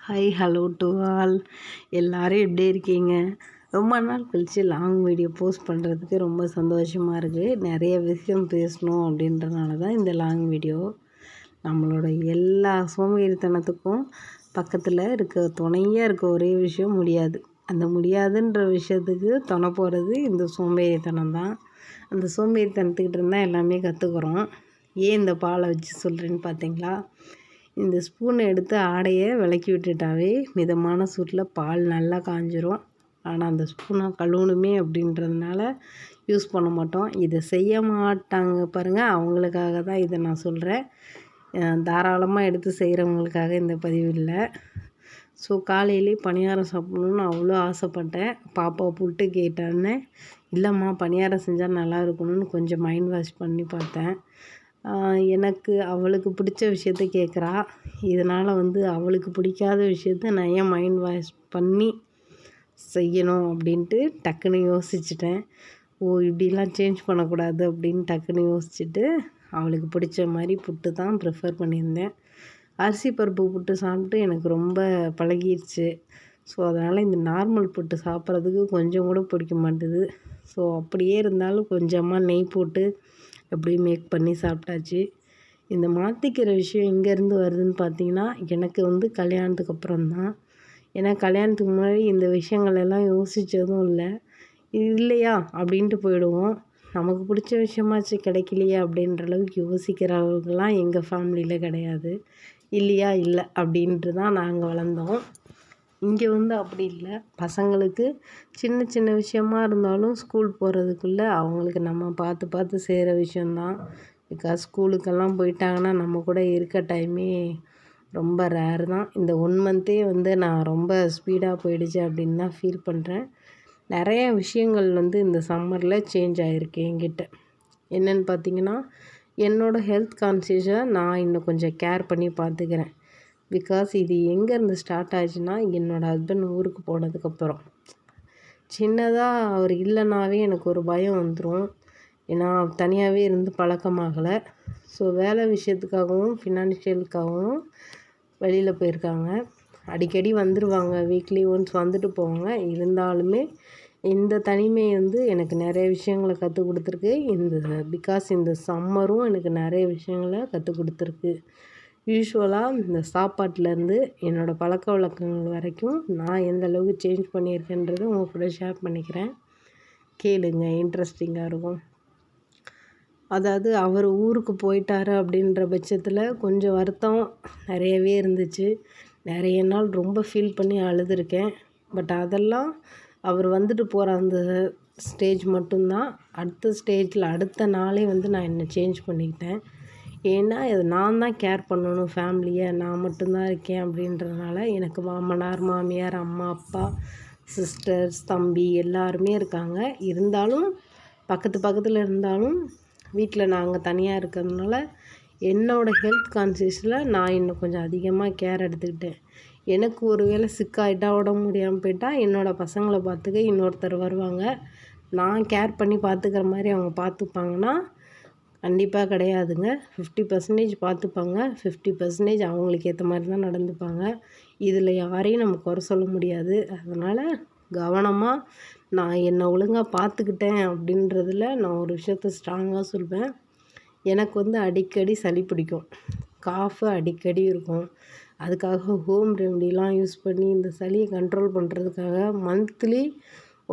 Hi hello to all. எல்லோரும் எப்படி இருக்கீங்க? ரொம்ப நாள் கழித்து லாங் வீடியோ போஸ்ட் பண்ணுறதுக்கு ரொம்ப சந்தோஷமாக இருக்குது. நிறைய விஷயம் பேசணும் அப்படின்றனால தான் இந்த லாங் வீடியோ. நம்மளோட எல்லா சோம்பேறித்தனத்துக்கும் பக்கத்தில் துணையாக இருக்க ஒரே விஷயம் முடியாது. அந்த முடியாதுன்ற விஷயத்துக்கு துணை போகிறது இந்த சோம்பேறித்தனம் தான். அந்த சோம்பேறித்தனத்துக்கிட்ட இருந்தால் எல்லாமே கற்றுக்குறோம். ஏன் இந்த பாலை வச்சு சொல்கிறேன்னு பார்த்தீங்களா? இந்த ஸ்பூனை எடுத்து ஆடையை விளக்கி விட்டுட்டாவே மிதமான சூட்டில் பால் நல்லா காஞ்சிரும். ஆனால் அந்த ஸ்பூனை கழுவணுமே அப்படின்றதுனால யூஸ் பண்ண மாட்டோம். இதை செய்ய மாட்டாங்க பாருங்கள், அவங்களுக்காக தான் இதை நான் சொல்கிறேன். தாராளமாக எடுத்து செய்கிறவங்களுக்காக இந்த பதிவு இல்லை. ஸோ காலையிலே பணியாரம் சாப்பிட்ணுன்னு அவ்வளோ ஆசைப்பட்டேன். பாப்பா புட்டு கேட்டான்னு, இல்லைம்மா பணியாரம் செஞ்சால் நல்லா இருக்கணும்னு கொஞ்சம் மைண்ட் வாஷ் பண்ணி பார்த்தேன். எனக்கு அவளுக்கு பிடிச்ச விஷயத்த கேட்குறா. இதனால் அவளுக்கு பிடிக்காத விஷயத்த நான் ஏன் மைண்ட் வாஷ் பண்ணி செய்யணும் அப்படின்ட்டு டக்குன்னு யோசிச்சிட்டேன். இப்படிலாம் சேஞ்ச் பண்ணக்கூடாது அப்படின்னு டக்குன்னு யோசிச்சுட்டு அவளுக்கு பிடிச்ச மாதிரி புட்டு தான் ப்ரிஃபர் பண்ணியிருந்தேன். அரிசி பருப்பு புட்டு சாப்பிட்டு எனக்கு ரொம்ப பழகிடுச்சு. ஸோ அதனால் இந்த நார்மல் புட்டு சாப்பிட்றதுக்கு கொஞ்சம் கூட பிடிக்க மாட்டுது. ஸோ அப்படியே இருந்தாலும் கொஞ்சமாக நெய் போட்டு அப்படியே மேக் பண்ணி சாப்பிட்டாச்சு. இந்த மாற்றிக்கிற விஷயம் எங்கேருந்து வருதுன்னு பார்த்தீங்கன்னா, எனக்கு கல்யாணத்துக்கு அப்புறம் தான். ஏன்னா கல்யாணத்துக்கு முன்னாடி இந்த விஷயங்கள் எல்லாம் யோசித்ததும் இல்லை. இது இல்லையா அப்படின்ட்டு போயிடுவோம். நமக்கு பிடிச்ச விஷயமாச்சு கிடைக்கலையா அப்படின்ற அளவுக்கு யோசிக்கிறவங்கலாம் எங்கள் ஃபேமிலியில் கிடையாது. இல்லையா இல்லை அப்படின்ட்டு தான் நாங்கள் வளர்ந்தோம். இங்கே அப்படி இல்லை. பசங்களுக்கு சின்ன சின்ன விஷயமா இருந்தாலும் ஸ்கூல் போகிறதுக்குள்ளே அவங்களுக்கு நம்ம பார்த்து பார்த்து செய்கிற விஷயந்தான். பிகாஸ் ஸ்கூலுக்கெல்லாம் போயிட்டாங்கன்னா நம்ம கூட இருக்க டைமே ரொம்ப ரேர் தான். இந்த 1 மந்த்தே நான் ரொம்ப ஸ்பீடாக போயிடுச்சு அப்படின்னு தான் ஃபீல் பண்ணுறேன். நிறைய விஷயங்கள் இந்த சம்மரில் சேஞ்ச் ஆகிருக்கு என்கிட்ட. என்னென்னு பார்த்தீங்கன்னா, என்னோடய ஹெல்த் கான்ஷியஸை நான் இன்னும் கொஞ்சம் கேர் பண்ணி பார்த்துக்கிறேன். பிகாஸ் இது எங்கேருந்து ஸ்டார்ட் ஆச்சுன்னா, என்னோடய ஹஸ்பண்ட் ஊருக்கு போனதுக்கப்புறம். சின்னதாக அவர் இல்லைனாவே எனக்கு ஒரு பயம் வந்துடும். ஏன்னா தனியாகவே இருந்து பழக்கமாகலை. ஸோ வேலை விஷயத்துக்காகவும் ஃபினான்ஷியலுக்காகவும் வெளியில் போயிருக்காங்க. அடிக்கடி வந்துடுவாங்க, வீக்லி ஒன்ஸ் வந்துட்டு போவாங்க. இருந்தாலுமே இந்த தனிமை எனக்கு நிறைய விஷயங்களை கற்றுக் கொடுத்துருக்கு. பிகாஸ் இந்த சம்மரும் எனக்கு நிறைய விஷயங்களை கற்றுக் கொடுத்துருக்கு. யூஸ்வலாக இந்த சாப்பாட்டிலேருந்து என்னோடய பழக்க வழக்கங்கள் வரைக்கும் நான் எந்த அளவுக்கு சேஞ்ச் பண்ணியிருக்கேன்றதை உங்கள் கூட ஷேர் பண்ணிக்கிறேன். கேளுங்க, இன்ட்ரெஸ்டிங்காக இருக்கும். அதாவது அவர் ஊருக்கு போயிட்டார் அப்படின்ற பட்சத்தில் கொஞ்சம் வருத்தம் நிறையவே இருந்துச்சு. நிறைய நாள் ரொம்ப ஃபீல் பண்ணி அழுதுருக்கேன். பட் அதெல்லாம் அவர் வந்துட்டு போகிற அந்த ஸ்டேஜ் மட்டும்தான். அடுத்த ஸ்டேஜில் அடுத்த நாளே நான் என்னை சேஞ்ச் பண்ணிக்கிட்டேன். ஏன்னா இது நான் தான் கேர் பண்ணணும் ஃபேமிலியை. நான் மட்டும்தான் இருக்கேன் அப்படின்றதுனால எனக்கு மாமனார், மாமியார், அம்மா, அப்பா, சிஸ்டர்ஸ், தம்பி எல்லாருமே இருக்காங்க. இருந்தாலும் பக்கத்தில் இருந்தாலும் வீட்டில் நாங்கள் தனியாக இருக்கிறதுனால என்னோடய ஹெல்த் கான்ஷியஸில் நான் இன்னும் கொஞ்சம் அதிகமாக கேர் எடுத்துக்கிட்டேன். எனக்கு ஒரு வேளை சிக்காயிட்டா, உடம்பு முடியாமல் போயிட்டா என்னோடய பசங்களை பார்த்துக்க இன்னொருத்தர் வருவாங்க. நான் கேர் பண்ணி பார்த்துக்கிற மாதிரி அவங்க பார்த்துப்பாங்கன்னா கண்டிப்பாக கிடையாதுங்க. 50% பார்த்துப்பாங்க, 50% அவங்களுக்கு ஏற்ற மாதிரி தான் நடந்துப்பாங்க. இதில் யாரையும் நம்ம குறை சொல்ல முடியாது. அதனால் கவனமாக நான் என்னை ஒழுங்காக பார்த்துக்கிட்டேன் அப்படின்றதில் நான் ஒரு விஷயத்த ஸ்ட்ராங்காக சொல்வேன். எனக்கு அடிக்கடி சளி பிடிக்கும், காஃபு அடிக்கடி இருக்கும். அதுக்காக ஹோம் ரெமடிலாம் யூஸ் பண்ணி இந்த சளியை கண்ட்ரோல் பண்ணுறதுக்காக மந்த்லி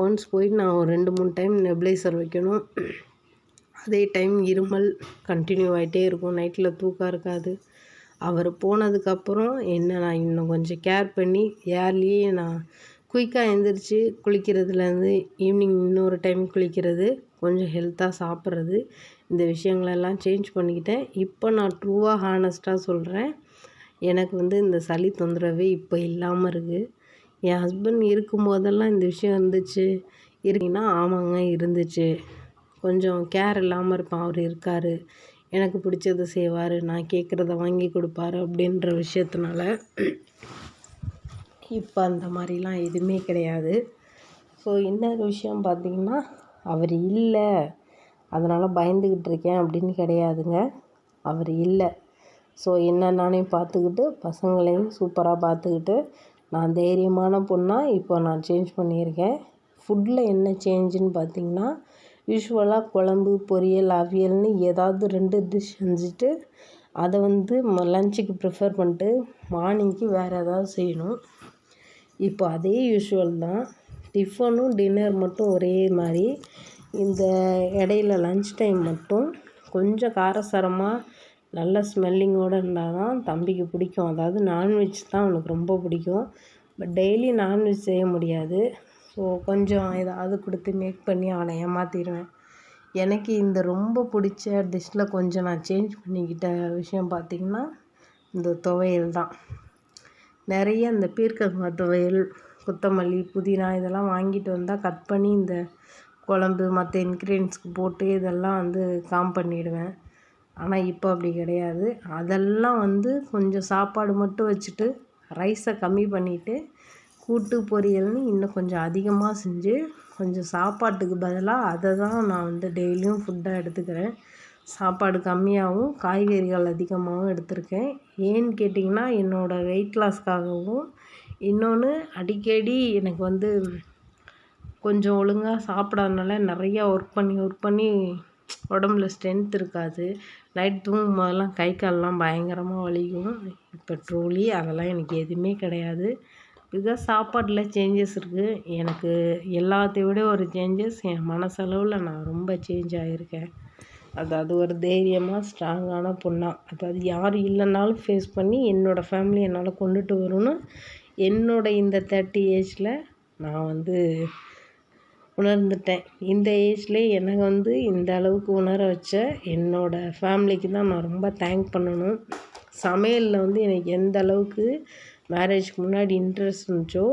ஒன்ஸ் போய் நான் ஒரு 2-3 டைம் நெபுலைசர் வைக்கணும். அதே டைம் இருமல் கண்டினியூ ஆகிட்டே இருக்கும். நைட்டில் தூக்கம் இருக்காது. அவர் போனதுக்கப்புறம் நான் இன்னும் கொஞ்சம் கேர் பண்ணி ஏர்லியே நான் குயிக்காக எழுந்திரிச்சு குளிக்கிறதுலேருந்து ஈவினிங் இன்னொரு டைம் குளிக்கிறது, கொஞ்சம் ஹெல்த்தாக சாப்பிட்றது, இந்த விஷயங்களெல்லாம் சேஞ்ச் பண்ணிக்கிட்டேன். இப்போ நான் ட்ரூவாக ஹானஸ்ட்டாக சொல்கிறேன். எனக்கு இந்த சளி தொந்தரவே இப்போ இல்லாமல் இருக்குது. என் ஹஸ்பண்ட் இருக்கும்போதெல்லாம் இந்த விஷயம் இருந்துச்சு இருக்கீங்கன்னா, ஆமாங்க இருந்துச்சு. கொஞ்சம் கேர் இல்லாமல் இருப்பான். அவர் இருக்கார், எனக்கு பிடிச்சதை செய்வார், நான் கேட்குறத வாங்கி கொடுப்பாரு அப்படின்ற விஷயத்தினால இப்போ அந்த மாதிரிலாம் எதுவுமே கிடையாது. ஸோ இன்னொரு விஷயம் பார்த்திங்கன்னா, அவர் இல்லை அதனால் பயந்துக்கிட்டு இருக்கேன் அப்படின்னு கிடையாதுங்க. அவர் இல்லை, ஸோ என்ன நானே பார்த்துக்கிட்டு பசங்களையும் சூப்பராக பார்த்துக்கிட்டு நான் தைரியமான பொண்ணாக இப்போ நான் சேஞ்ச் பண்ணியிருக்கேன். ஃபுட்டில் என்ன சேஞ்சுன்னு பார்த்திங்கன்னா, யூஷுவலாக குழம்பு, பொரியல், அவியல்னு ஏதாவது 2 டிஷ் செஞ்சுட்டு அதை லஞ்சுக்கு ப்ரிஃபர் பண்ணிட்டு மார்னிங்க்கு வேறு ஏதாவது செய்யணும். இப்போ அதே யூஷுவல் தான். டிஃபனும் டின்னர் மட்டும் ஒரே மாதிரி. இந்த இடையில லன்ச் டைம் மட்டும் கொஞ்சம் காரசாரமாக நல்ல ஸ்மெல்லிங்கோடு இருந்தால் தான் தம்பிக்கு பிடிக்கும். அதாவது நான்வெஜ் தான் அவனுக்கு ரொம்ப பிடிக்கும். பட் டெய்லி நான்வெஜ் செய்ய முடியாது. ஸோ கொஞ்சம் ஏதாவது கொடுத்து மேக் பண்ணி அவனை ஏமாற்றிடுவேன். எனக்கு இந்த ரொம்ப பிடிச்ச டிஷ்ஷில் கொஞ்சம் நான் சேஞ்ச் பண்ணிக்கிட்ட விஷயம் பார்த்திங்கன்னா, இந்த துவையல் தான். நிறைய இந்த பீர்க்கங்காய் துவையல், கொத்தமல்லி, புதினா இதெல்லாம் வாங்கிட்டு வந்தால் கட் பண்ணி இந்த குழம்பு மற்ற இன்க்ரீடியன்ட்ஸ்க்கு போட்டு இதெல்லாம் காம் பண்ணிவிடுவேன். ஆனால் இப்போ அப்படி கிடையாது. அதெல்லாம் கொஞ்சம் சாப்பாடு மட்டும் வச்சுட்டு ரைஸை கம்மி பண்ணிவிட்டு கூட்டு பொரியல்னு இன்னும் கொஞ்சம் அதிகமாக செஞ்சு கொஞ்சம் சாப்பாட்டுக்கு பதிலாக அதை தான் நான் டெய்லியும் ஃபுட்டாக எடுத்துக்கிறேன். சாப்பாடு கம்மியாகவும் காய்கறிகள் அதிகமாகவும் எடுத்திருக்கேன். ஏன்னு கேட்டிங்கன்னா, என்னோடய வெயிட் லாஸ்க்காகவும், இன்னொன்று அடிக்கடி எனக்கு கொஞ்சம் ஒழுங்காக சாப்பிடாதனால நிறையா ஒர்க் பண்ணி உடம்புல ஸ்ட்ரென்த் இருக்காது. நைட் தூங்கும் போதெல்லாம் கை கால்லாம் பயங்கரமாக வலிக்கும். இப்போ ட்ரூலி அதெல்லாம் எனக்கு எதுவுமே கிடையாது. பிகாஸ் சாப்பாட்டில் சேஞ்சஸ் இருக்குது. எனக்கு எல்லாத்தையும் விட ஒரு சேஞ்சஸ் என் மனசளவில் நான் ரொம்ப சேஞ்ச் ஆகியிருக்கேன். அதாவது ஒரு தைரியமாக ஸ்ட்ராங்கான பொண்ணாக, அதாவது யார் இல்லைனாலும் ஃபேஸ் பண்ணி என்னோடய ஃபேமிலி என்னால் கொண்டுட்டு வரணும்னு என்னோடய இந்த 30 ஏஜில் நான் உணர்ந்துட்டேன். இந்த ஏஜ்லேயே எனக்கு இந்த அளவுக்கு உணர வச்ச என்னோடய ஃபேமிலிக்கு தான் நான் ரொம்ப தேங்க் பண்ணணும். சமையலில் எனக்கு எந்த அளவுக்கு மேரேஜ்க்கு முன்னாடி இன்ட்ரெஸ்ட் இருந்துச்சோ,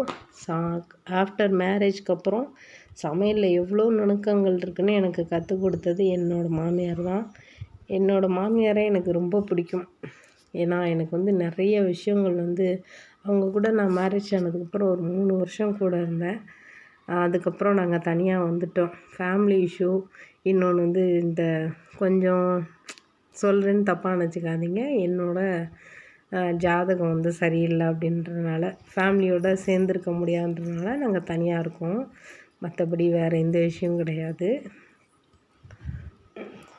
ஆஃப்டர் மேரேஜ்க்கு அப்புறம் சமையலில் எவ்வளோ நுணுக்கங்கள் இருக்குதுன்னு எனக்கு கற்றுக் கொடுத்தது என்னோடய மாமியார் தான். என்னோடய மாமியாரை எனக்கு ரொம்ப பிடிக்கும். ஏன்னா எனக்கு நிறைய விஷயங்கள் அவங்க கூட நான் மேரேஜ் ஆனதுக்கப்புறம் ஒரு 3 வருஷம் கூட இருந்தேன். அதுக்கப்புறம் நாங்கள் தனியாக வந்துட்டோம். ஃபேமிலி இஷ்யூ, இன்னொன்று இந்த கொஞ்சம் சொல்கிறேன்னு தப்பாக நினச்சிக்காதீங்க. என்னோடய ஜாதகம் சரியில்லை அப்படின்றதுனால ஃபேமிலியோடு சேர்ந்துருக்க முடியாதுன்றதுனால நாங்கள் தனியாக இருக்கோம். மற்றபடி வேறு எந்த விஷயமும் கிடையாது.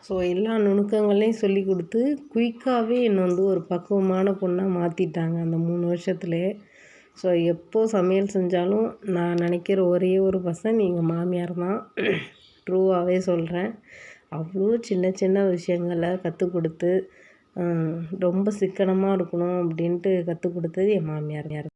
ஸோ எல்லா நுணுக்கங்களையும் சொல்லி கொடுத்து குயிக்காகவே என்னை ஒரு பக்குவமான பொண்ணாக மாற்றிட்டாங்க அந்த 3 வருஷத்துலேயே. ஸோ எப்போ சமையல் செஞ்சாலும் நான் நினைக்கிற ஒரே ஒரு பர்சன் எங்கள் மாமியார் தான். ட்ரூவாகவே சொல்கிறேன். அவ்வளோ சின்ன சின்ன விஷயங்களை கற்றுக் கொடுத்து ரொம்ப சிக்கனமாக இருக்கணும் அப்படின்ட்டு கற்றுக் கொடுத்தது என் மாமியார்.